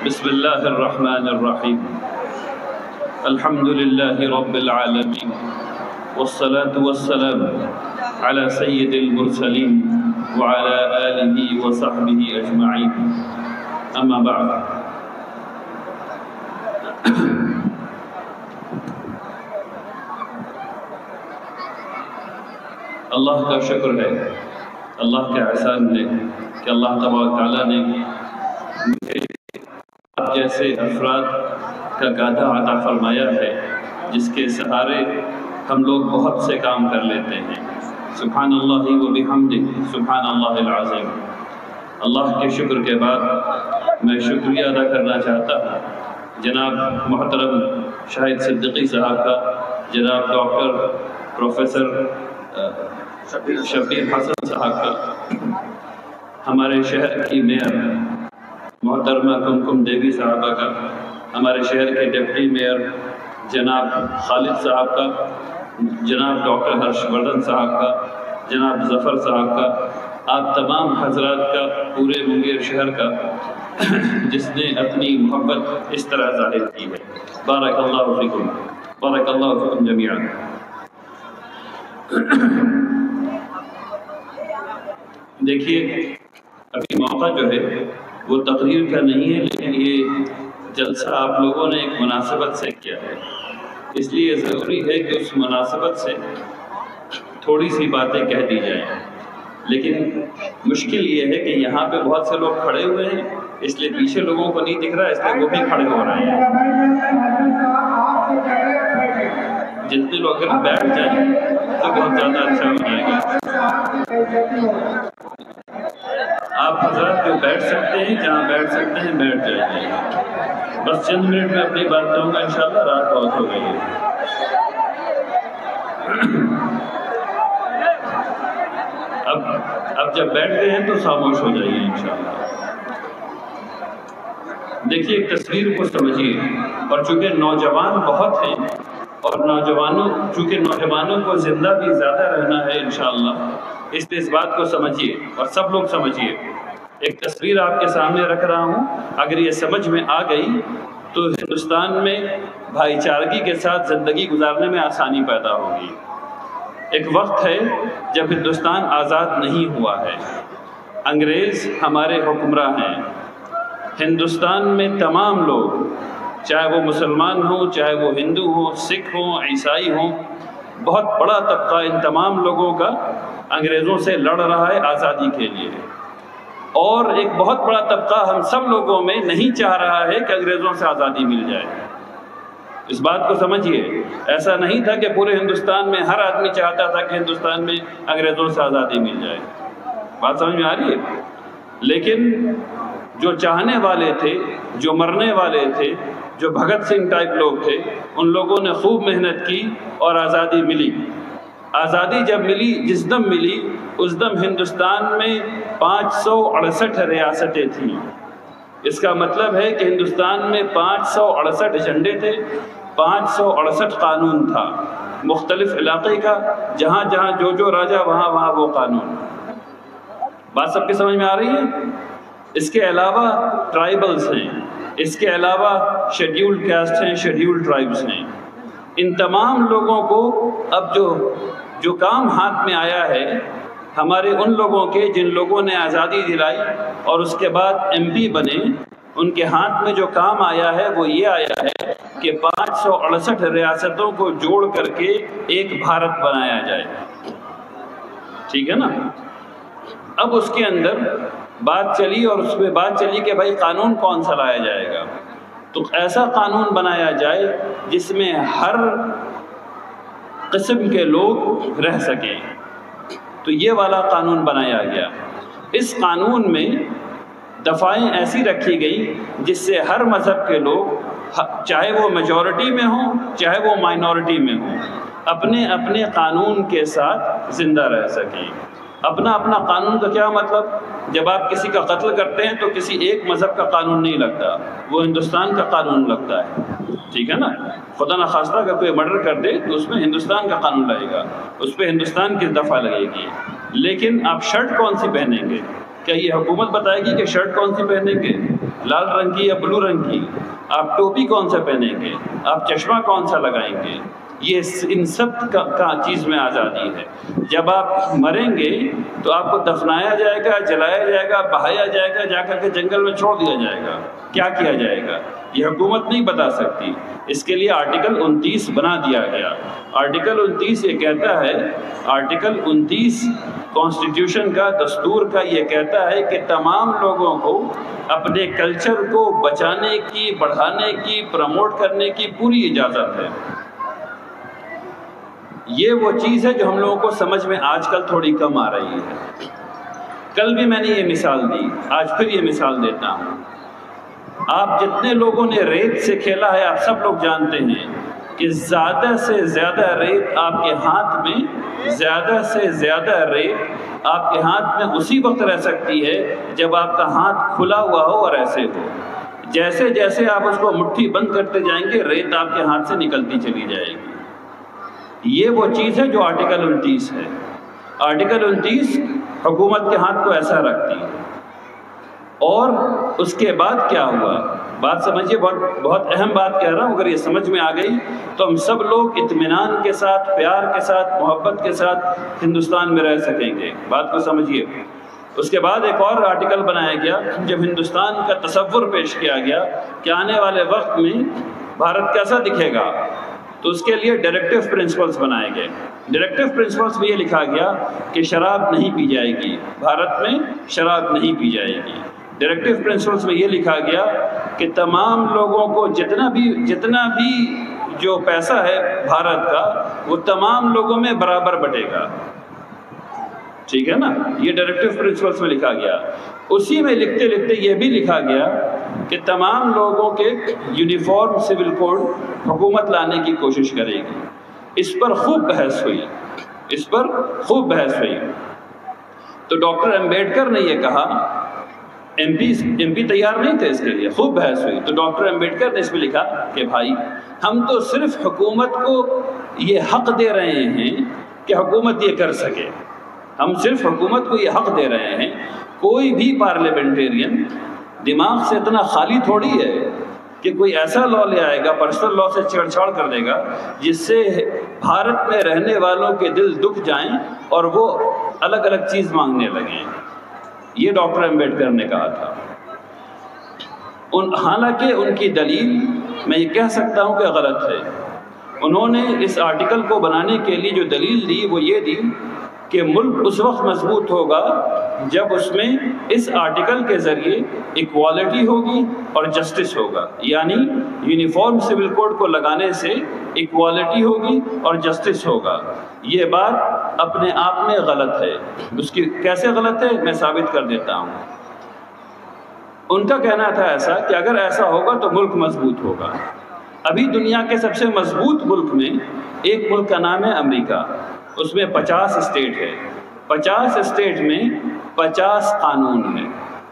بسم اللہ الرحمن الرحیم الحمد للہ رب العالمین والصلاة والسلام على سید المرسلین وعلى آلہ وصحبہ اجمعین اما بعد۔ اللہ کا شکر ہے، اللہ کا احسان ہے کہ اللہ تبارک تعالیٰ نے جیسے افراد کا گادھا عطا فرمایا ہے جس کے سہارے ہم لوگ بہت سے کام کر لیتے ہیں۔ سبحان اللہ و بحمدہ، سبحان اللہ العظیم۔ اللہ کے شکر کے بعد میں شکریہ ادا کرنا چاہتا ہوں جناب محترم شاہد صدیقی صاحب کا، جناب ڈاکٹر پروفیسر شبیر حسن صاحب کا، ہمارے شہر کی میئر محترمہ کمکم دیوی صاحبہ کا، ہمارے شہر کے ڈپٹی میئر جناب خالد صاحب کا، جناب ڈاکٹر ہرش وردھن صاحب کا، جناب ظفر صاحب کا، آپ تمام حضرات کا، پورے منگیر شہر کا جس نے اپنی محبت اس طرح ظاہر کی ہے۔ بارک اللہ فیکم، بارک اللہ فیکم جمیعا۔ دیکھیے، ابھی موقع جو ہے وہ تقریر کا نہیں ہے، لیکن یہ جلسہ آپ لوگوں نے ایک مناسبت سے کیا ہے، اس لیے ضروری ہے کہ اس مناسبت سے تھوڑی سی باتیں کہہ دی جائیں۔ لیکن مشکل یہ ہے کہ یہاں پہ بہت سے لوگ کھڑے ہوئے ہیں، اس لیے پیچھے لوگوں کو نہیں دکھ رہا، اس لیے وہ بھی کھڑے ہو رہے ہیں۔ جتنے لوگ اگر بیٹھ جائیں تو بہت زیادہ اچھا ہو جائے گا۔ آپ حضرات جو بیٹھ سکتے ہیں، جہاں بیٹھ سکتے ہیں بیٹھ جائیں۔ بس چند منٹ میں اپنی بات کروں گا، انشاءاللہ رات بہت ہو گئی ہے۔ اب جب بیٹھ گئے ہیں تو خاموش ہو جائیے انشاءاللہ۔ دیکھیے، ایک تصویر کو سمجھیے، اور چونکہ نوجوان بہت ہیں اور چونکہ نوجوانوں کو زندہ بھی زیادہ رہنا ہے انشاءاللہ، اس لیے اس بات کو سمجھیے اور سب لوگ سمجھیے۔ ایک تصویر آپ کے سامنے رکھ رہا ہوں، اگر یہ سمجھ میں آ گئی تو ہندوستان میں بھائی چارگی کے ساتھ زندگی گزارنے میں آسانی پیدا ہوگی۔ ایک وقت ہے جب ہندوستان آزاد نہیں ہوا ہے، انگریز ہمارے حکمراں ہیں۔ ہندوستان میں تمام لوگ، چاہے وہ مسلمان ہوں، چاہے وہ ہندو ہوں، سکھ ہوں، عیسائی ہوں، بہت بڑا طبقہ ان تمام لوگوں کا انگریزوں سے لڑ رہا ہے آزادی کے لیے، اور ایک بہت بڑا طبقہ ہم سب لوگوں میں نہیں چاہ رہا ہے کہ انگریزوں سے آزادی مل جائے۔ اس بات کو سمجھیے، ایسا نہیں تھا کہ پورے ہندوستان میں ہر آدمی چاہتا تھا کہ ہندوستان میں انگریزوں سے آزادی مل جائے۔ بات سمجھ میں آ رہی ہے؟ لیکن جو چاہنے والے تھے، جو مرنے والے تھے، جو بھگت سنگھ ٹائپ لوگ تھے، ان لوگوں نے خوب محنت کی اور آزادی ملی۔ آزادی جب ملی، جس دم ملی، اس دم ہندوستان میں 568 ریاستیں تھیں۔ اس کا مطلب ہے کہ ہندوستان میں 568 جھنڈے تھے، 568 قانون تھا مختلف علاقے کا، جہاں جہاں جو راجا وہاں وہاں وہ قانون۔ بات سب کی سمجھ میں آ رہی ہے؟ اس کے علاوہ ٹرائبلز ہیں، اس کے علاوہ شیڈیولڈ کاسٹ ہیں، شیڈیولڈ ٹرائبز ہیں۔ ان تمام لوگوں کو اب جو کام ہاتھ میں آیا ہے، ہمارے ان لوگوں کے جن لوگوں نے آزادی دلائی اور اس کے بعد ایم پی بنے، ان کے ہاتھ میں جو کام آیا ہے وہ یہ آیا ہے کہ 568 ریاستوں کو جوڑ کر کے ایک بھارت بنایا جائے۔ ٹھیک ہے نا؟ اب اس کے اندر بات چلی، اور اس میں بات چلی کہ بھائی قانون کون سا لایا جائے گا، تو ایسا قانون بنایا جائے جس میں ہر قسم کے لوگ رہ سکیں۔ تو یہ والا قانون بنایا گیا۔ اس قانون میں دفعیں ایسی رکھی گئی جس سے ہر مذہب کے لوگ، چاہے وہ میجورٹی میں ہوں چاہے وہ مائنورٹی میں ہوں، اپنے اپنے قانون کے ساتھ زندہ رہ سکیں۔ اپنا اپنا قانون کا کیا مطلب؟ جب آپ کسی کا قتل کرتے ہیں تو کسی ایک مذہب کا قانون نہیں لگتا، وہ ہندوستان کا قانون لگتا ہے۔ ٹھیک ہے نا؟ خدا نخواستہ اگر کوئی مرڈر کر دے تو اس میں ہندوستان کا قانون لگے گا، اس پہ ہندوستان کی دفعہ لگے گی۔ لیکن آپ شرٹ کون سی پہنیں گے؟ کیا یہ حکومت بتائے گی کہ شرٹ کون سی پہنیں گے؟ لال رنگ کی یا بلو رنگ کی، آپ ٹوپی کون سا پہنیں گے، آپ چشمہ کون سا لگائیں گے، یہ ان سب کا چیز میں آزادی ہے۔ جب آپ مریں گے تو آپ کو دفنایا جائے گا، جلایا جائے گا، بہایا جائے گا، جا کر کے جنگل میں چھوڑ دیا جائے گا، کیا کیا جائے گا یہ حکومت نہیں بتا سکتی۔ اس کے لیے آرٹیکل 29 بنا دیا گیا۔ آرٹیکل 29 یہ کہتا ہے، آرٹیکل 29 کانسٹیٹیوشن کا، دستور کا، یہ کہتا ہے کہ تمام لوگوں کو اپنے کلچر کو بچانے کی، بڑھانے کی، پروموٹ کرنے کی پوری اجازت ہے۔ یہ وہ چیز ہے جو ہم لوگوں کو سمجھ میں آج کل تھوڑی کم آ رہی ہے۔ کل بھی میں نے یہ مثال دی، آج پھر یہ مثال دیتا ہوں۔ آپ جتنے لوگوں نے ریت سے کھیلا ہے، آپ سب لوگ جانتے ہیں کہ زیادہ سے زیادہ ریت آپ کے ہاتھ میں، زیادہ سے زیادہ ریت آپ کے ہاتھ میں اسی وقت رہ سکتی ہے جب آپ کا ہاتھ کھلا ہوا ہو اور ایسے ہو۔ جیسے جیسے آپ اس کو مٹھی بند کرتے جائیں گے، ریت آپ کے ہاتھ سے نکلتی چلی جائے گی۔ یہ وہ چیز ہے جو آرٹیکل 29 ہے۔ آرٹیکل 29 حکومت کے ہاتھ کو ایسا رکھتی ہے۔ اور اس کے بعد کیا ہوا، بات سمجھیے، بہت اہم بات کہہ رہا ہوں۔ اگر یہ سمجھ میں آ گئی تو ہم سب لوگ اطمینان کے ساتھ، پیار کے ساتھ، محبت کے ساتھ ہندوستان میں رہ سکیں گے۔ بات کو سمجھیے۔ اس کے بعد ایک اور آرٹیکل بنایا گیا جب ہندوستان کا تصور پیش کیا گیا کہ آنے والے وقت میں بھارت کیسا دکھے گا، تو اس کے لیے ڈائریکٹیو پرنسپلز بنائے گئے۔ ڈائریکٹیو پرنسپلز میں یہ لکھا گیا کہ شراب نہیں پی جائے گی، بھارت میں شراب نہیں پی جائے گی۔ ڈائریکٹیو پرنسپلز میں یہ لکھا گیا کہ تمام لوگوں کو جتنا بھی جو پیسہ ہے بھارت کا، وہ تمام لوگوں میں برابر بٹے گا۔ ٹھیک ہے نا، یہ ڈائریکٹیو پرنسپلز میں لکھا گیا۔ اسی میں لکھتے لکھتے یہ بھی لکھا گیا کہ تمام لوگوں کے یونیفارم سول کوڈ حکومت لانے کی کوشش کرے گی۔ اس پر خوب بحث ہوئی، اس پر خوب بحث ہوئی۔ تو ڈاکٹر امبیڈکر نے یہ کہا، ایم پی تیار نہیں تھے اس کے لیے، خوب بحث ہوئی۔ تو ڈاکٹر امبیڈکر نے اس میں لکھا کہ بھائی، ہم تو صرف حکومت کو یہ حق دے رہے ہیں کہ حکومت یہ کر سکے، ہم صرف حکومت کو یہ حق دے رہے ہیں۔ کوئی بھی پارلیمنٹیرین دماغ سے اتنا خالی تھوڑی ہے کہ کوئی ایسا لا لے آئے گا، پرسنل لا سے چھیڑ چھاڑ کر دے گا جس سے بھارت میں رہنے والوں کے دل دکھ جائیں اور وہ الگ الگ چیز مانگنے لگیں۔ یہ ڈاکٹر امبیڈکر نے کہا تھا۔ حالانکہ ان کی دلیل میں یہ کہہ سکتا ہوں کہ غلط ہے۔ انہوں نے اس آرٹیکل کو بنانے کے لیے جو دلیل دی وہ یہ دی کہ ملک اس وقت مضبوط ہوگا جب اس میں اس آرٹیکل کے ذریعے ایکوالٹی ہوگی اور جسٹس ہوگا، یعنی یونیفارم سول کوڈ کو لگانے سے ایکوالٹی ہوگی اور جسٹس ہوگا۔ یہ بات اپنے آپ میں غلط ہے۔ اس کی کیسے غلط ہے میں ثابت کر دیتا ہوں۔ ان کا کہنا تھا ایسا کہ اگر ایسا ہوگا تو ملک مضبوط ہوگا۔ ابھی دنیا کے سب سے مضبوط ملک میں ایک ملک کا نام ہے امریکہ، اس میں 50 اسٹیٹ ہے۔ 50 اسٹیٹ میں 50 قانون ہیں۔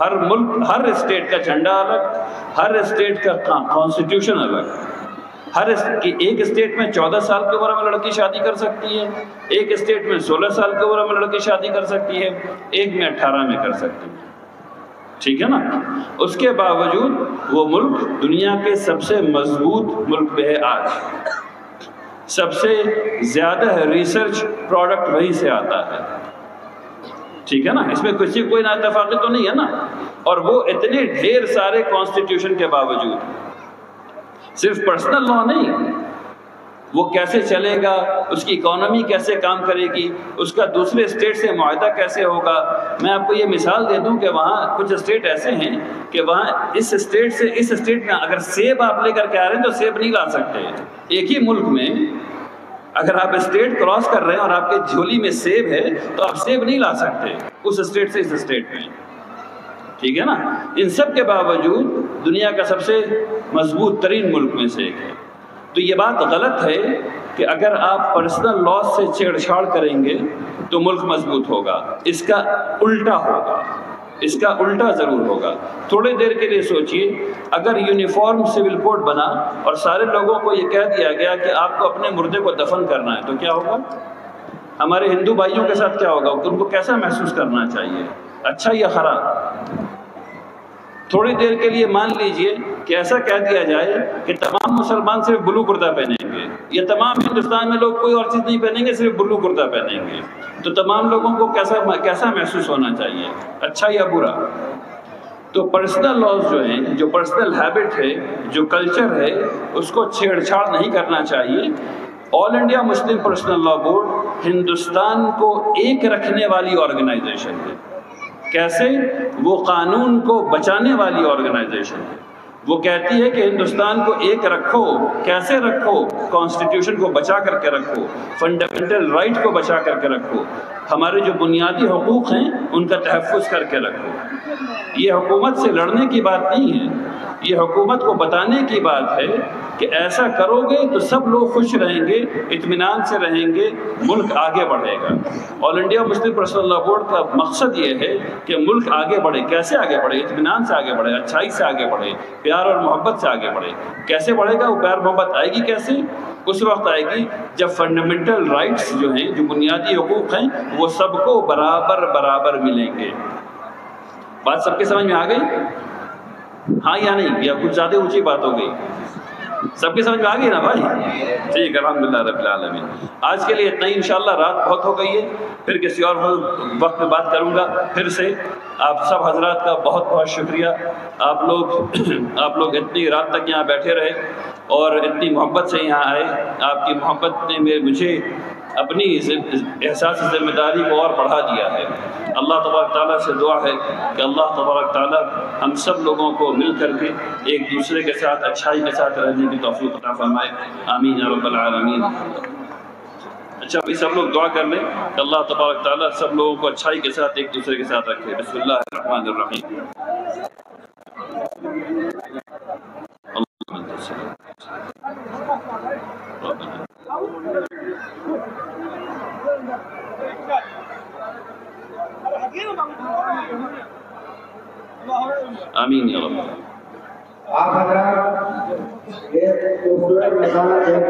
ہر ملک، ہر اسٹیٹ کا جھنڈا الگ، ہر اسٹیٹ کا کانسٹیٹیوشن الگ۔ ایک اسٹیٹ میں 14 سال کی عمر میں لڑکی شادی کر سکتی ہے، ایک اسٹیٹ میں 16 سال کی عمر میں لڑکی شادی کر سکتی ہے، ایک میں 18 میں کر سکتی ہے۔ ٹھیک ہے نا؟ اس کے باوجود وہ ملک دنیا کے سب سے مضبوط ملک میں ہے آج۔ سب سے زیادہ ریسرچ پروڈکٹ وہیں سے آتا ہے۔ ٹھیک ہے نا؟ اس میں کوئی نا اتفاقی تو نہیں ہے نا؟ اور وہ اتنے ڈھیر سارے کانسٹیٹیوشن کے باوجود، صرف پرسنل لا نہیں، وہ کیسے چلے گا، اس کی اکانومی کیسے کام کرے گی، اس کا دوسرے اسٹیٹ سے معاہدہ کیسے ہوگا۔ میں آپ کو یہ مثال دے دوں کہ وہاں کچھ اسٹیٹ ایسے ہیں کہ وہاں اس اسٹیٹ سے اس اسٹیٹ میں اگر سیب آپ لے کر کے آ رہے ہیں تو سیب نہیں لا سکتے۔ ایک ہی ملک میں اگر آپ اسٹیٹ کراس کر رہے ہیں اور آپ کے جھولی میں سیب ہے تو آپ سیب نہیں لا سکتے اس اسٹیٹ سے اس اسٹیٹ میں۔ ٹھیک ہے نا؟ ان سب کے باوجود دنیا کا سب سے مضبوط ترین ملک میں سے ایک ہے۔ تو یہ بات غلط ہے کہ اگر آپ پرسنل لا سے چھیڑ چھاڑ کریں گے تو ملک مضبوط ہوگا۔ اس کا الٹا ہوگا، اس کا الٹا ضرور ہوگا۔ تھوڑی دیر کے لیے سوچئے، اگر یونیفارم سول کوڈ بنا اور سارے لوگوں کو یہ کہہ دیا گیا کہ آپ کو اپنے مردے کو دفن کرنا ہے تو کیا ہوگا؟ ہمارے ہندو بھائیوں کے ساتھ کیا ہوگا؟ ان کو کیسا محسوس کرنا چاہیے، اچھا یا خراب؟ تھوڑی دیر کے لیے مان لیجئے کہ ایسا کہہ دیا جائے کہ تمام مسلمان صرف بلو کرتا پہنیں گے، یا تمام ہندوستان میں لوگ کوئی اور چیز نہیں پہنیں گے، صرف بلو کرتا پہنیں گے، تو تمام لوگوں کو کیسا محسوس ہونا چاہیے، اچھا یا برا؟ تو پرسنل لاز جو ہیں، جو پرسنل ہیبٹ ہے، جو کلچر ہے، اس کو چھیڑ چھاڑ نہیں کرنا چاہیے۔ آل انڈیا مسلم پرسنل لا بورڈ ہندوستان کو ایک رکھنے والی آرگنائزیشن ہے۔ کیسے؟ وہ قانون کو بچانے والی آرگنائزیشن ہے۔ وہ کہتی ہے کہ ہندوستان کو ایک رکھو۔ کیسے رکھو؟ کانسٹیٹیوشن کو بچا کر کے رکھو، فنڈامنٹل رائٹ کو بچا کر کے رکھو، ہمارے جو بنیادی حقوق ہیں ان کا تحفظ کر کے رکھو۔ یہ حکومت سے لڑنے کی بات نہیں ہے، یہ حکومت کو بتانے کی بات ہے کہ ایسا کرو گے تو سب لوگ خوش رہیں گے، اطمینان سے رہیں گے، ملک آگے بڑھے گا۔ آل انڈیا مسلم پرسنل لا بورڈ کا مقصد یہ ہے کہ ملک آگے بڑھے۔ کیسے آگے بڑھے؟ اطمینان سے آگے بڑھے، اچھائی سے آگے بڑھے، پیار اور محبت سے آگے بڑھے۔ کیسے بڑھے گا؟ وہ پیار محبت آئے گی کیسے؟ اس وقت آئے گی جب فنڈامنٹل رائٹس جو ہیں، جو بنیادی حقوق ہیں، وہ سب کو برابر ملیں گے۔ بات سب کے سمجھ میں آ گئی؟ ہاں یا نہیں؟ یا کچھ زیادہ اونچی بات ہو گئی؟ سب کی سمجھ میں آ گئی نا بھائی؟ ٹھیک ہے، الحمدللہ رب العالمین۔ آج کے لیے اتنا ہی، انشاءاللہ رات بہت ہو گئی ہے، پھر کسی اور وقت میں بات کروں گا۔ پھر سے آپ سب حضرات کا بہت بہت شکریہ۔ آپ لوگ اتنی رات تک یہاں بیٹھے رہے اور اتنی محبت سے یہاں آئے۔ آپ کی محبت نے مجھے اپنی احساس ذمہ داری کو اور بڑھا دیا ہے۔ اللہ تبارک تعالیٰ سے دعا ہے کہ اللہ تبارک تعالیٰ ہم سب لوگوں کو مل کر کے ایک دوسرے کے ساتھ اچھائی کے ساتھ رہنے کی توفیق عطا فرمائے، آمین یا رب العالمین۔ اچھا ابھی سب لوگ دعا کر لیں کہ اللہ تبارک تعالیٰ سب لوگوں کو اچھائی کے ساتھ ایک دوسرے کے ساتھ رکھے۔ بسم اللہ الرحمن الرحیم۔ آمین یا رب۔ آپ حضرات ایک خوبصورت مثال